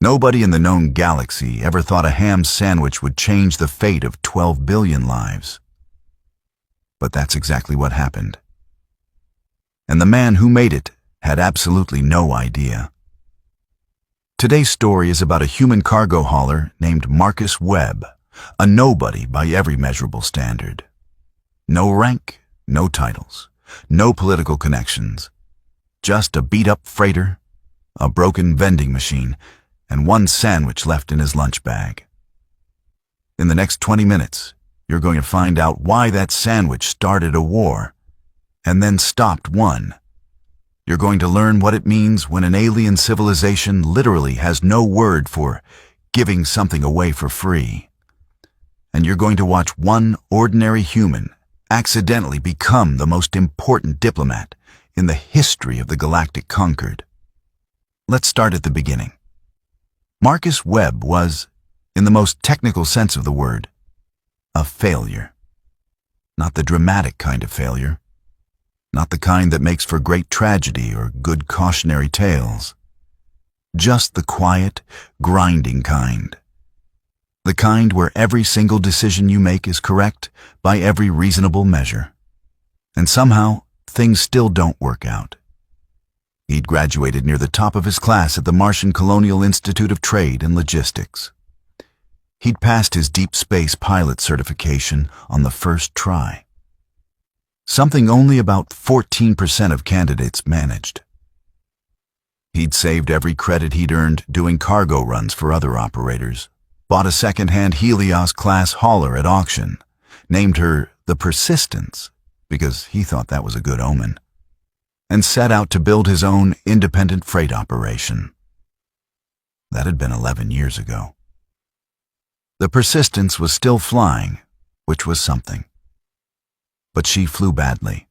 Nobody in the known galaxy ever thought a ham sandwich would change the fate of 12 billion lives. But that's exactly what happened. And the man who made it had absolutely no idea. Today's story is about a human cargo hauler named Marcus Webb, a nobody by every measurable standard. No rank, no titles, no political connections, just a beat-up freighter, a broken vending machine, and one sandwich left in his lunch bag. In the next 20 minutes, you're going to find out why that sandwich started a war, and then stopped one. You're going to learn what it means when an alien civilization literally has no word for giving something away for free. And you're going to watch one ordinary human accidentally become the most important diplomat in the history of the Galactic conquered. Let's start at the beginning. Marcus Webb was, in the most technical sense of the word, a failure. Not the dramatic kind of failure. Not the kind that makes for great tragedy or good cautionary tales. Just the quiet, grinding kind. The kind where every single decision you make is correct by every reasonable measure. And somehow, things still don't work out. He'd graduated near the top of his class at the Martian Colonial Institute of Trade and Logistics. He'd passed his deep space pilot certification on the first try. Something only about 14% of candidates managed. He'd saved every credit he'd earned doing cargo runs for other operators, bought a second-hand Helios-class hauler at auction, named her the Persistence because he thought that was a good omen, and set out to build his own independent freight operation. That had been 11 years ago. The Persistence was still flying, which was something. But she flew badly.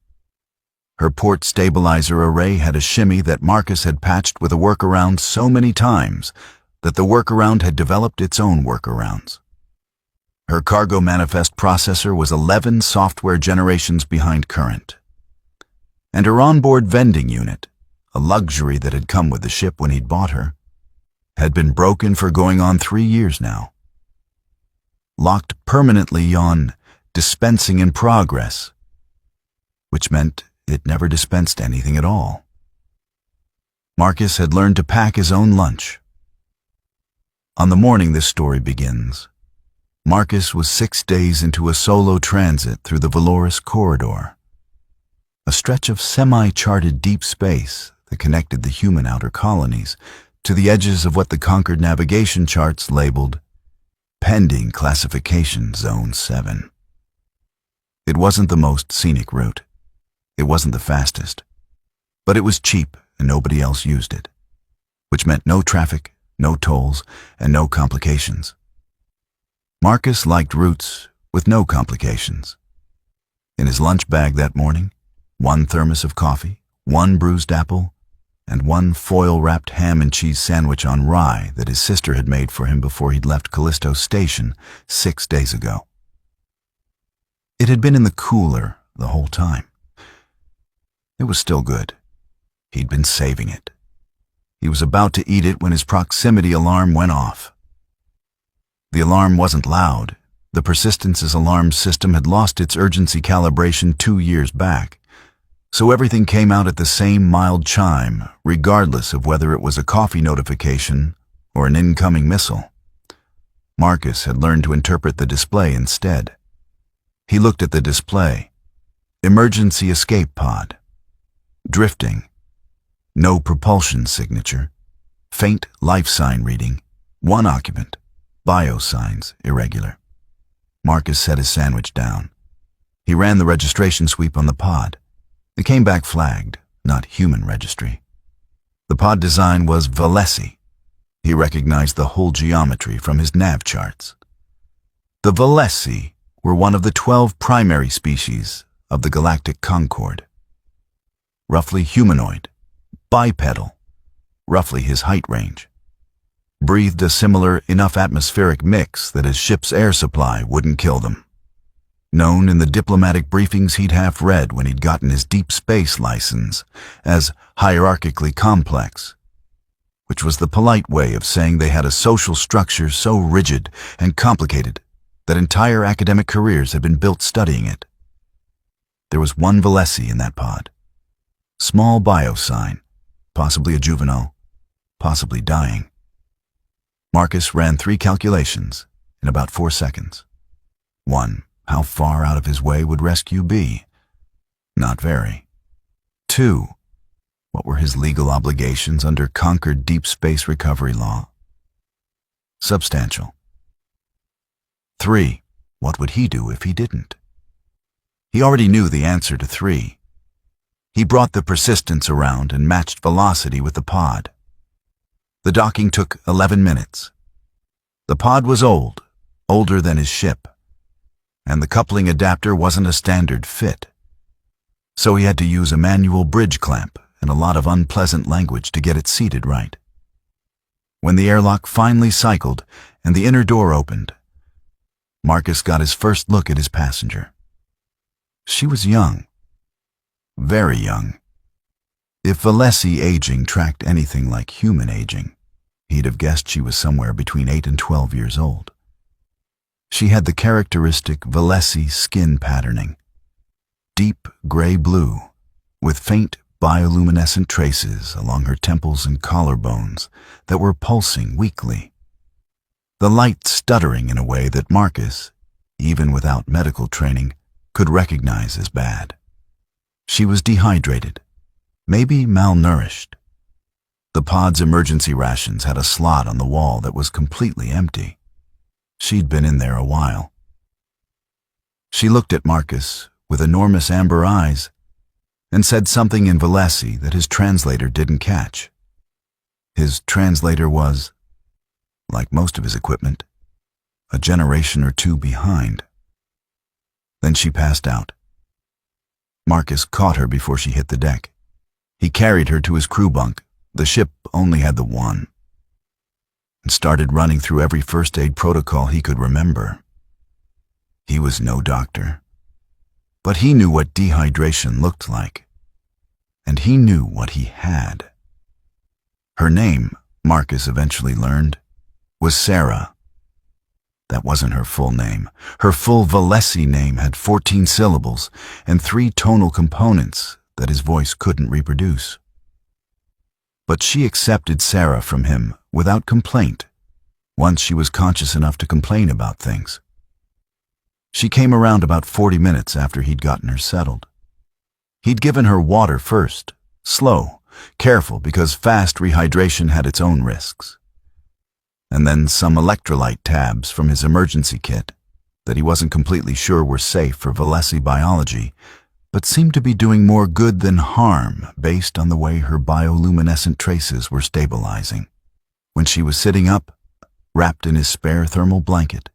Her port stabilizer array had a shimmy that Marcus had patched with a workaround so many times that the workaround had developed its own workarounds. Her cargo manifest processor was 11 software generations behind current. And her onboard vending unit, a luxury that had come with the ship when he'd bought her, had been broken for going on 3 years now. Locked permanently on dispensing in progress, which meant it never dispensed anything at all. Marcus had learned to pack his own lunch. On the morning this story begins, Marcus was 6 days into a solo transit through the Valoris Corridor, a stretch of semi-charted deep space that connected the human outer colonies to the edges of what the conquered navigation charts labeled Pending Classification Zone 7. It wasn't the most scenic route. It wasn't the fastest. But it was cheap and nobody else used it, which meant no traffic, no tolls, and no complications. Marcus liked routes with no complications. In his lunch bag that morning, 1 thermos of coffee, 1 bruised apple, and 1 foil-wrapped ham and cheese sandwich on rye that his sister had made for him before he'd left Callisto Station 6 days ago. It had been in the cooler the whole time. It was still good. He'd been saving it. He was about to eat it when his proximity alarm went off. The alarm wasn't loud. The Persistence's alarm system had lost its urgency calibration 2 years back, so everything came out at the same mild chime, regardless of whether it was a coffee notification or an incoming missile. Marcus had learned to interpret the display instead. He looked at the display. Emergency escape pod. Drifting. No propulsion signature. Faint life sign reading. 1 occupant. Bio signs irregular. Marcus set his sandwich down. He ran the registration sweep on the pod. It came back flagged, not human registry. The pod design was Valesi. He recognized the whole geometry from his nav charts. The Valesi were one of the 12 primary species of the Galactic Concord. Roughly humanoid, bipedal, roughly his height range. Breathed a similar enough atmospheric mix that his ship's air supply wouldn't kill them. Known in the diplomatic briefings he'd half read when he'd gotten his deep space license as hierarchically complex, which was the polite way of saying they had a social structure so rigid and complicated that entire academic careers had been built studying it. There was one Valesi in that pod. Small bio sign, possibly a juvenile, possibly dying. Marcus ran 3 calculations in about 4 seconds. 1. How far out of his way would rescue be? Not very. 2. What were his legal obligations under conquered deep space recovery law? Substantial. 3. What would he do if he didn't? He already knew the answer to 3. He brought the persistence around and matched velocity with the pod. The docking took 11 minutes. The pod was old, older than his ship, and the coupling adapter wasn't a standard fit. So he had to use a manual bridge clamp and a lot of unpleasant language to get it seated right. When the airlock finally cycled and the inner door opened, Marcus got his first look at his passenger. She was young. Very young. If Valesi aging tracked anything like human aging, he'd have guessed she was somewhere between 8 and 12 years old. She had the characteristic Valesi skin patterning, deep gray-blue, with faint bioluminescent traces along her temples and collarbones that were pulsing weakly. The light stuttering in a way that Marcus, even without medical training, could recognize as bad. She was dehydrated, maybe malnourished. The pod's emergency rations had a slot on the wall that was completely empty. She'd been in there a while. She looked at Marcus with enormous amber eyes and said something in Valesi that his translator didn't catch. His translator was, like most of his equipment, a generation or 2 behind. Then she passed out. Marcus caught her before she hit the deck. He carried her to his crew bunk. The ship only had the one. And started running through every first aid protocol he could remember. He was no doctor, but he knew what dehydration looked like, and he knew what he had. Her name, Marcus eventually learned, was Sarah. That wasn't her full name. Her full Valesi name had 14 syllables and 3 tonal components that his voice couldn't reproduce. But she accepted Sarah from him without complaint, once she was conscious enough to complain about things. She came around about 40 minutes after he'd gotten her settled. He'd given her water first, slow, careful, because fast rehydration had its own risks. And then some electrolyte tabs from his emergency kit that he wasn't completely sure were safe for Valesi biology, but seemed to be doing more good than harm based on the way her bioluminescent traces were stabilizing. When she was sitting up, wrapped in his spare thermal blanket,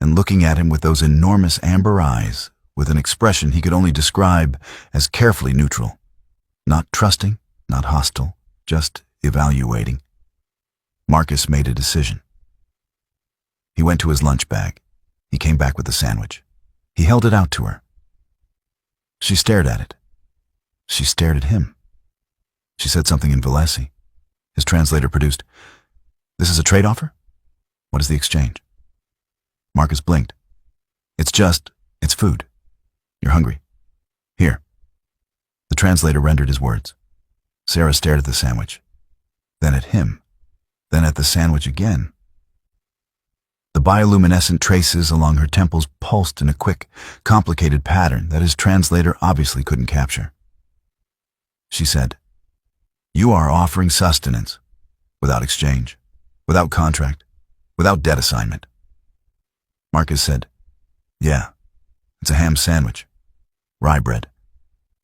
and looking at him with those enormous amber eyes, with an expression he could only describe as carefully neutral, not trusting, not hostile, just evaluating, Marcus made a decision. He went to his lunch bag. He came back with a sandwich. He held it out to her. She stared at it. She stared at him. She said something in Valesi. His translator produced, "This is a trade offer? What is the exchange?" Marcus blinked. It's food. You're hungry. Here." The translator rendered his words. Sarah stared at the sandwich, then at him, then at the sandwich again. The bioluminescent traces along her temples pulsed in a quick, complicated pattern that his translator obviously couldn't capture. She said, "You are offering sustenance, without exchange, without contract, without debt assignment." Marcus said, "Yeah, it's a ham sandwich. Rye bread.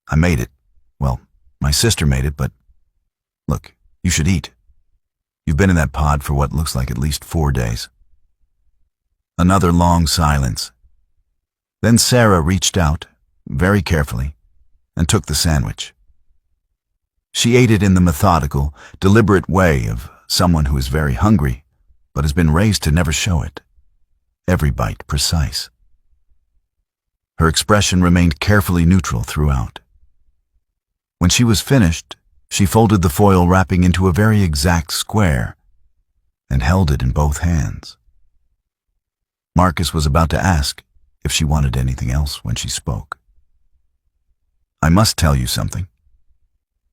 I made it. Well, my sister made it, but look, you should eat. You've been in that pod for what looks like at least 4 days." Another long silence. Then Sarah reached out, very carefully, and took the sandwich. She ate it in the methodical, deliberate way of someone who is very hungry, but has been raised to never show it. Every bite precise. Her expression remained carefully neutral throughout. When she was finished, She folded the foil wrapping into a very exact square and held it in both hands. Marcus was about to ask if she wanted anything else when she spoke. "I must tell you something,"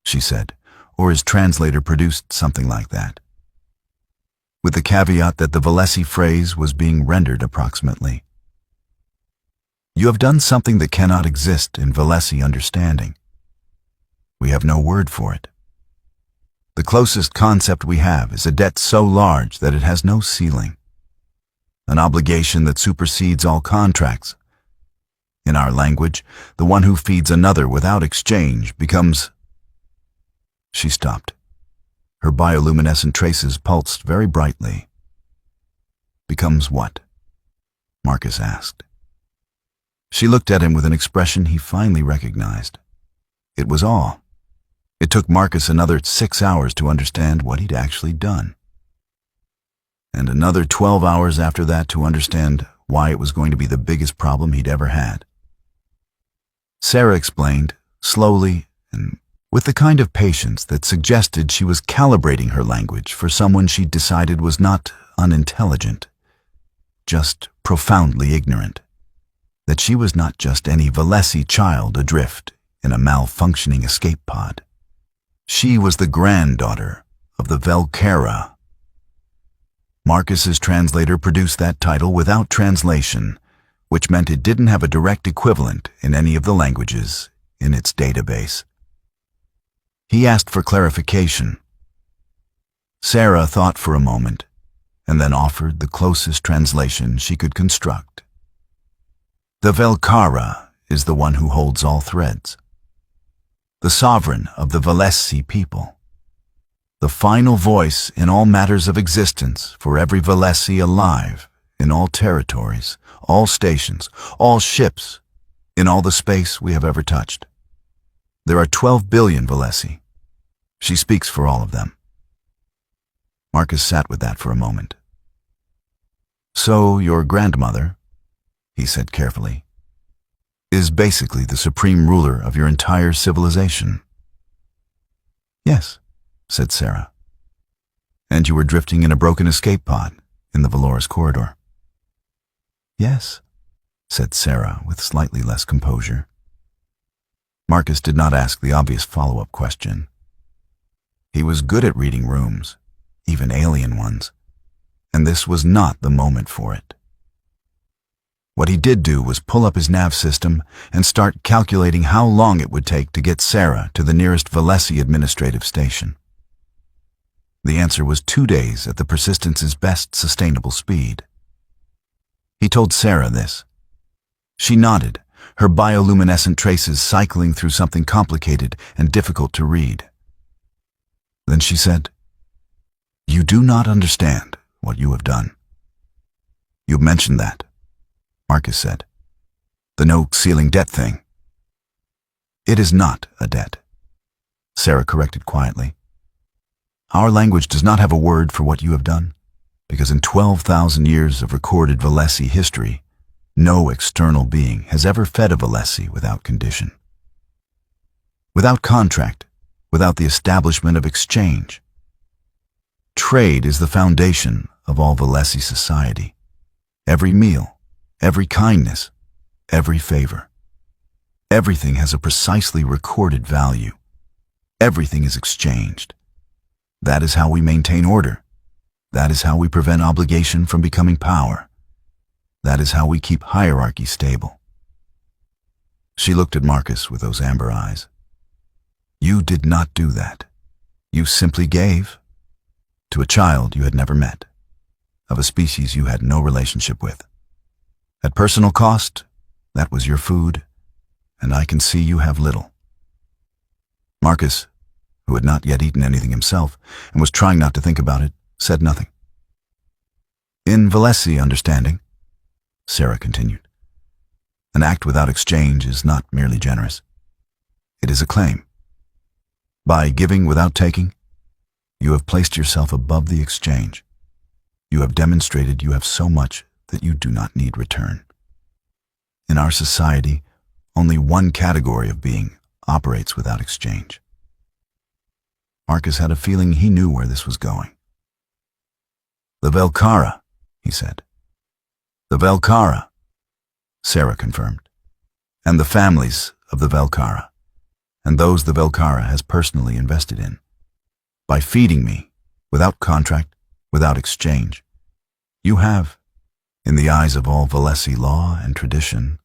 she said, or his translator produced something like that, with the caveat that the Valesi phrase was being rendered approximately. "You have done something that cannot exist in Valesi understanding. We have no word for it. The closest concept we have is a debt so large that it has no ceiling, an obligation that supersedes all contracts. In our language, the one who feeds another without exchange becomes—" She stopped. Her bioluminescent traces pulsed very brightly. "Becomes what?" Marcus asked. She looked at him with an expression he finally recognized. It was awe. It took Marcus another 6 hours to understand what he'd actually done, and another 12 hours after that to understand why it was going to be the biggest problem he'd ever had. Sarah explained, slowly and with the kind of patience that suggested she was calibrating her language for someone she'd decided was not unintelligent, just profoundly ignorant, that she was not just any Valesi child adrift in a malfunctioning escape pod. She was the granddaughter of the Velkera. Marcus's translator produced that title without translation, which meant it didn't have a direct equivalent in any of the languages in its database. He asked for clarification. Sarah thought for a moment, and then offered the closest translation she could construct. The Velkara is the one who holds all threads, the sovereign of the Valesi people, the final voice in all matters of existence for every Valesi alive, in all territories, all stations, all ships, in all the space we have ever touched. There are 12 billion Valesi. She speaks for all of them. Marcus sat with that for a moment. "So your grandmother," he said carefully, "is basically the supreme ruler of your entire civilization." "Yes," said Sarah. "And you were drifting in a broken escape pod in the Valoris corridor." "Yes," said Sarah with slightly less composure. Marcus did not ask the obvious follow-up question. He was good at reading rooms, even alien ones, and this was not the moment for it. What he did do was pull up his nav system and start calculating how long it would take to get Sarah to the nearest Valesi administrative station. The answer was 2 days at the Persistence's best sustainable speed. He told Sarah this. She nodded, her bioluminescent traces cycling through something complicated and difficult to read. Then she said, "You do not understand what you have done." "You mentioned that," Marcus said. "The no-ceiling debt thing." "It is not a debt," Sarah corrected quietly. "Our language does not have a word for what you have done, because in 12,000 years of recorded Valesi history, no external being has ever fed a Valesi without condition, without contract, without the establishment of exchange. Trade is the foundation of all Valesi society. Every meal, every kindness, every favor. Everything has a precisely recorded value. Everything is exchanged. That is how we maintain order. That is how we prevent obligation from becoming power. That is how we keep hierarchy stable." She looked at Marcus with those amber eyes. "You did not do that. You simply gave to a child you had never met, of a species you had no relationship with. At personal cost, that was your food, and I can see you have little." Marcus, who had not yet eaten anything himself and was trying not to think about it, said nothing. "In Valesi understanding," Sarah continued, "an act without exchange is not merely generous. It is a claim. By giving without taking, you have placed yourself above the exchange. You have demonstrated you have so much that you do not need return. In our society, only one category of being operates without exchange. Marcus had a feeling he knew where this was going. "The Velkara," he said. "The Velkara," Sarah confirmed. "And the families of the Velkara, and those the Velkara has personally invested in. By feeding me, without contract, without exchange, you have, in the eyes of all Valesi law and tradition,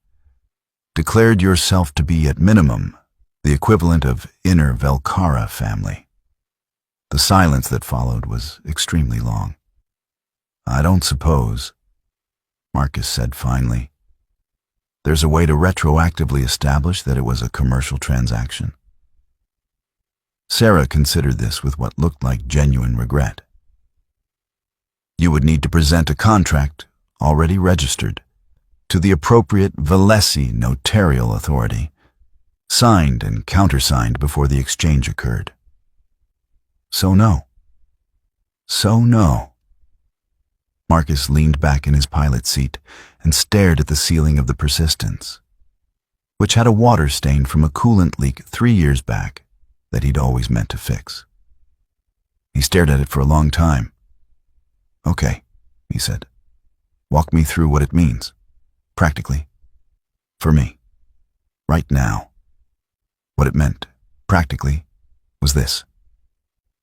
declared yourself to be, at minimum, the equivalent of inner Velkara family." The silence that followed was extremely long. "I don't suppose," Marcus said finally, "there's a way to retroactively establish that it was a commercial transaction." Sarah considered this with what looked like genuine regret. "You would need to present a contract, already registered, to the appropriate Valesi notarial authority, signed and countersigned before the exchange occurred. So no. Marcus leaned back in his pilot seat and stared at the ceiling of the Persistence, which had a water stain from a coolant leak 3 years back that he'd always meant to fix. He stared at it for a long time. "Okay," he said. "Walk me through what it means, practically, for me, right now." What it meant, practically, was this.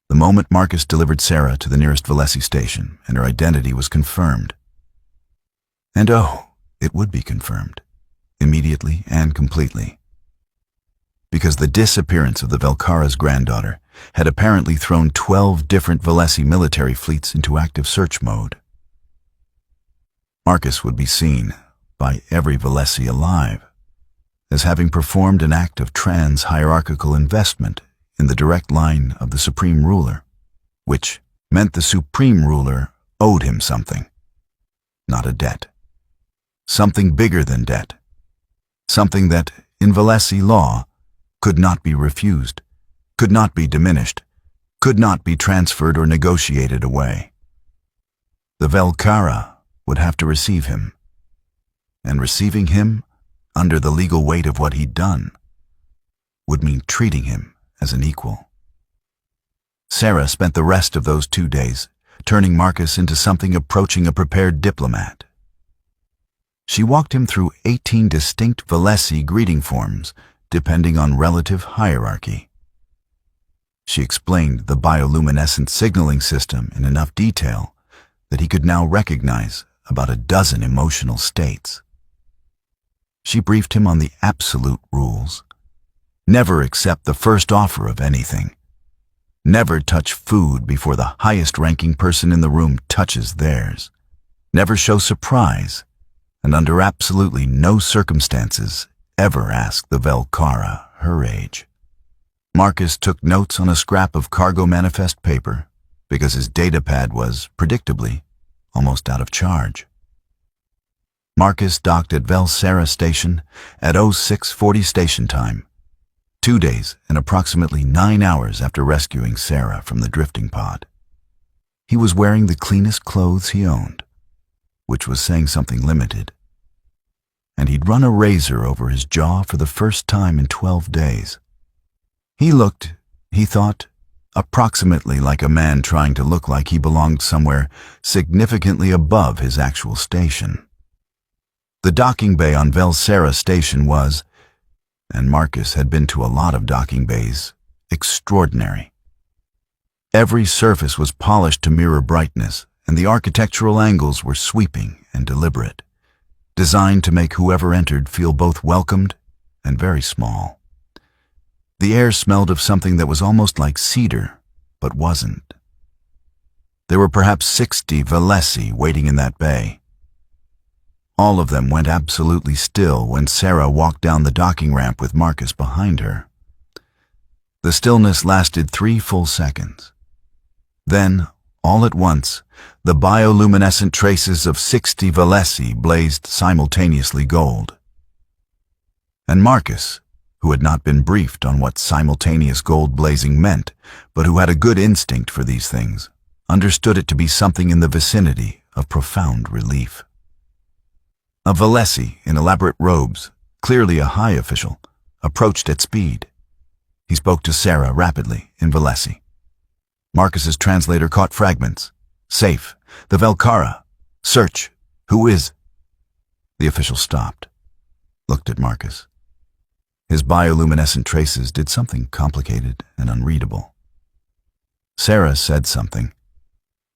The moment Marcus delivered Sarah to the nearest Valesi station and her identity was confirmed. And it would be confirmed, immediately and completely. Because the disappearance of the Velkara's granddaughter had apparently thrown 12 different Valesi military fleets into active search mode. Marcus would be seen, by every Valesi alive, as having performed an act of trans-hierarchical investment in the direct line of the Supreme Ruler, which meant the Supreme Ruler owed him something, not a debt. Something bigger than debt. Something that, in Valesi law, could not be refused, could not be diminished, could not be transferred or negotiated away. The Velkara would have to receive him, and receiving him, under the legal weight of what he'd done, would mean treating him as an equal. Sarah spent the rest of those 2 days turning Marcus into something approaching a prepared diplomat. She walked him through 18 distinct Valesi greeting forms, depending on relative hierarchy. She explained the bioluminescent signaling system in enough detail that he could now recognize about a dozen emotional states. She briefed him on the absolute rules. Never accept the first offer of anything. Never touch food before the highest-ranking person in the room touches theirs. Never show surprise, and under absolutely no circumstances ever ask the Velkara her age. Marcus took notes on a scrap of cargo manifest paper because his datapad was, predictably, almost out of charge. Marcus docked at Velsera Station at 0640 station time, 2 days and approximately 9 hours after rescuing Sarah from the drifting pod. He was wearing the cleanest clothes he owned, which was saying something limited. And he'd run a razor over his jaw for the first time in 12 days. He looked, he thought, approximately like a man trying to look like he belonged somewhere significantly above his actual station. The docking bay on Velsera Station was, and Marcus had been to a lot of docking bays, extraordinary. Every surface was polished to mirror brightness, and the architectural angles were sweeping and deliberate, designed to make whoever entered feel both welcomed and very small. The air smelled of something that was almost like cedar, but wasn't. There were perhaps 60 Valesi waiting in that bay. All of them went absolutely still when Sarah walked down the docking ramp with Marcus behind her. The stillness lasted 3 full seconds. Then, all at once, the bioluminescent traces of 60 Valesi blazed simultaneously gold. And Marcus, who had not been briefed on what simultaneous gold blazing meant, but who had a good instinct for these things, understood it to be something in the vicinity of profound relief. A Valesi in elaborate robes, clearly a high official, approached at speed. He spoke to Sarah rapidly in Valesi. Marcus's translator caught fragments. Safe. The Velkara. Search. Who is? The official stopped, looked at Marcus. His bioluminescent traces did something complicated and unreadable. Sarah said something.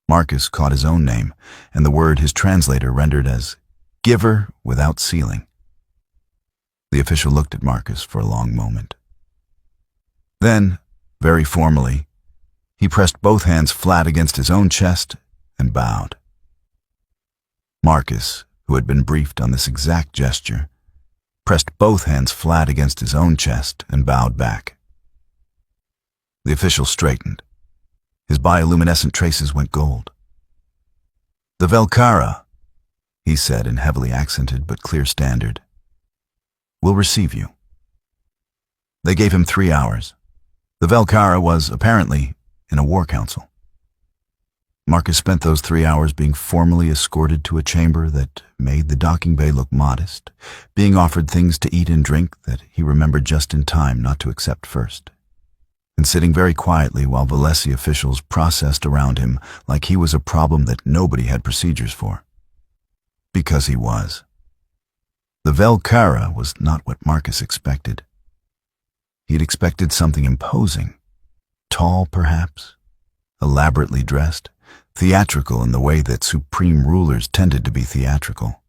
Marcus caught his own name and the word his translator rendered as giver without ceiling. The official looked at Marcus for a long moment. Then, very formally, he pressed both hands flat against his own chest and bowed. Marcus, who had been briefed on this exact gesture, pressed both hands flat against his own chest and bowed back. The official straightened. His bioluminescent traces went gold. The Velkara, he said in heavily accented but clear standard, will receive you. They gave him 3 hours. The Velkara was, apparently, in a war council. Marcus spent those 3 hours being formally escorted to a chamber that made the docking bay look modest, being offered things to eat and drink that he remembered just in time not to accept first, and sitting very quietly while Valesi officials processed around him like he was a problem that nobody had procedures for. Because he was. The Velkara was not what Marcus expected. He had expected something imposing, tall perhaps, elaborately dressed, theatrical in the way that supreme rulers tended to be theatrical.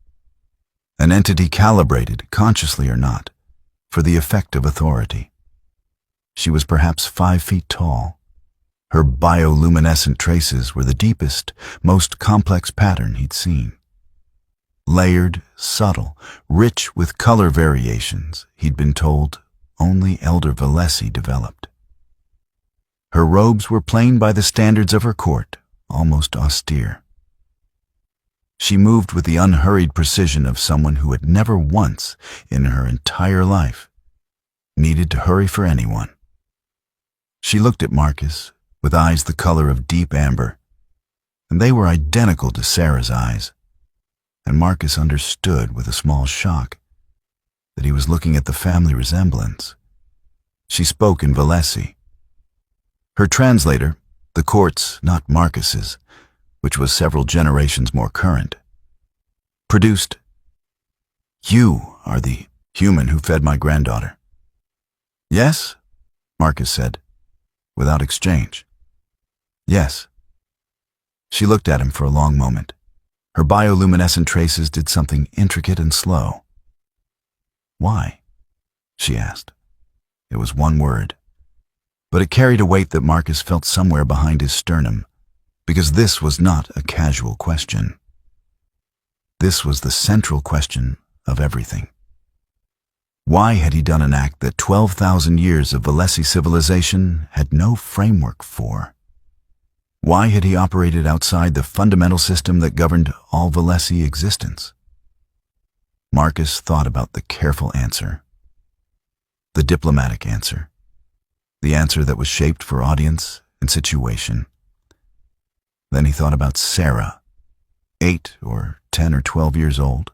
An entity calibrated, consciously or not, for the effect of authority. She was perhaps 5 feet tall. Her bioluminescent traces were the deepest, most complex pattern he'd seen. Layered, subtle, rich with color variations, he'd been told only Elder Valesi developed. Her robes were plain by the standards of her court, almost austere. She moved with the unhurried precision of someone who had never once, in her entire life, needed to hurry for anyone. She looked at Marcus with eyes the color of deep amber, and they were identical to Sarah's eyes, and Marcus understood with a small shock that he was looking at the family resemblance. She spoke in Valesi. Her translator, the court's, not Marcus's, which was several generations more current, produced, "You are the human who fed my granddaughter." "Yes," Marcus said, without exchange. "Yes." She looked at him for a long moment. Her bioluminescent traces did something intricate and slow. "Why?" she asked. It was one word, but it carried a weight that Marcus felt somewhere behind his sternum, because this was not a casual question. This was the central question of everything. Why had he done an act that 12,000 years of Valesi civilization had no framework for? Why had he operated outside the fundamental system that governed all Valesi existence? Marcus thought about the careful answer, the diplomatic answer, the answer that was shaped for audience and situation. Then he thought about Sarah, 8 or 10 or 12 years old,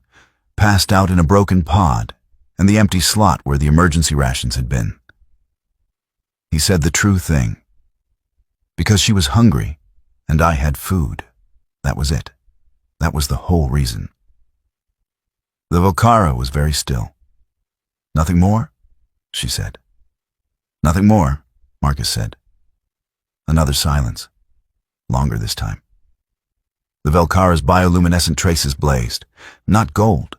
passed out in a broken pod, and the empty slot where the emergency rations had been. He said the true thing. Because she was hungry, and I had food. That was it. That was the whole reason. The Velkara was very still. "Nothing more?" she said. "Nothing more," Marcus said. Another silence. Longer this time. The Velkara's bioluminescent traces blazed. Not gold.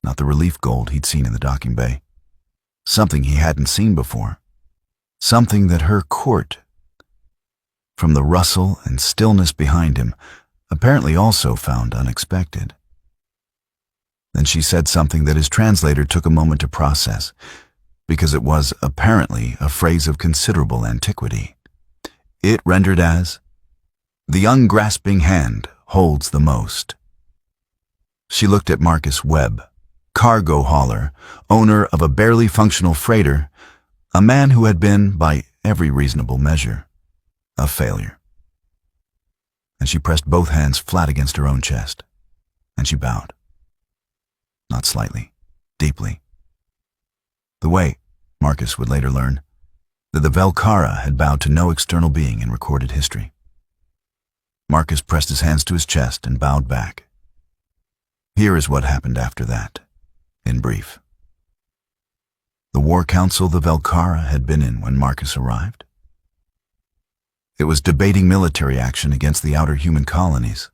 Not the relief gold he'd seen in the docking bay. Something he hadn't seen before. Something that her court, from the rustle and stillness behind him, apparently also found unexpected. Then she said something that his translator took a moment to process, because it was apparently a phrase of considerable antiquity. It rendered as, "The ungrasping hand holds the most." She looked at Marcus Webb, cargo hauler, owner of a barely functional freighter, a man who had been, by every reasonable measure, a failure. And she pressed both hands flat against her own chest, and she bowed. Not slightly, deeply. The way, Marcus would later learn, that the Velkara had bowed to no external being in recorded history. Marcus pressed his hands to his chest and bowed back. Here is what happened after that, in brief. The war council the Velkara had been in when Marcus arrived. It was debating military action against the outer human colonies.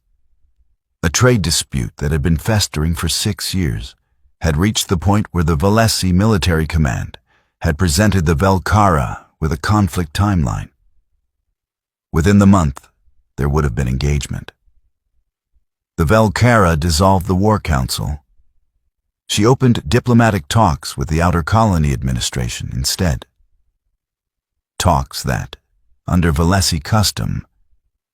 A trade dispute that had been festering for 6 years had reached the point where the Valesi military command had presented the Velkara with a conflict timeline. Within the month, there would have been engagement. The Velkara dissolved the war council. She opened diplomatic talks with the Outer Colony Administration instead. Talks that, under Valesi custom,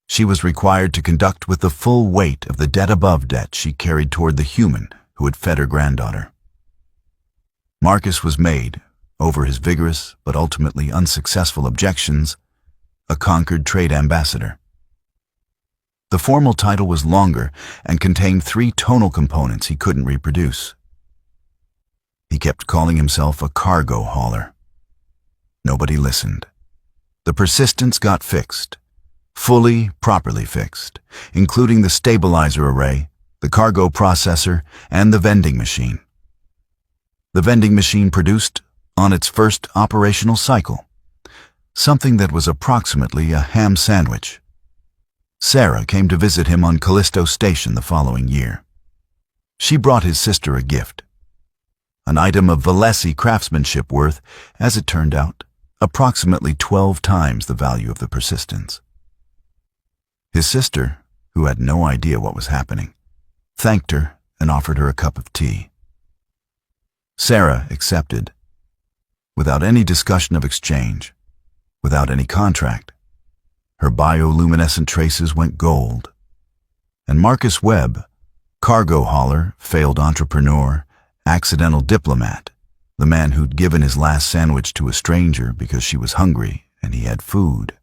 she was required to conduct with the full weight of the debt above debt she carried toward the human who had fed her granddaughter. Marcus was made, over his vigorous but ultimately unsuccessful objections, a conquered trade ambassador. The formal title was longer and contained 3 tonal components he couldn't reproduce. He kept calling himself a cargo hauler. Nobody listened. The persistence got fixed, fully, properly fixed, including the stabilizer array, the cargo processor, and the vending machine. The vending machine produced, on its first operational cycle, something that was approximately a ham sandwich. Sarah came to visit him on Callisto Station the following year. She brought his sister a gift, an item of Valesi craftsmanship worth, as it turned out, approximately 12 times the value of the persistence. His sister, who had no idea what was happening, thanked her and offered her a cup of tea. Sarah accepted, without any discussion of exchange, without any contract. Her bioluminescent traces went gold, and Marcus Webb, cargo hauler, failed entrepreneur, accidental diplomat, the man who'd given his last sandwich to a stranger because she was hungry and he had food,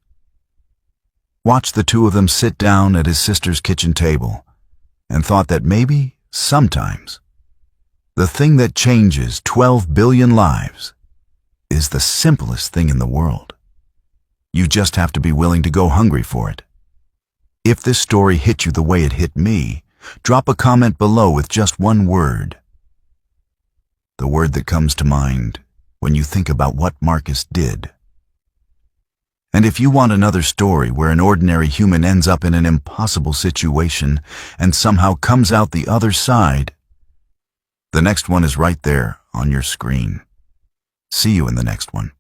watched the two of them sit down at his sister's kitchen table and thought that maybe, sometimes, the thing that changes 12 billion lives is the simplest thing in the world. You just have to be willing to go hungry for it. If this story hit you the way it hit me, drop a comment below with just one word. The word that comes to mind when you think about what Marcus did. And if you want another story where an ordinary human ends up in an impossible situation and somehow comes out the other side, the next one is right there on your screen. See you in the next one.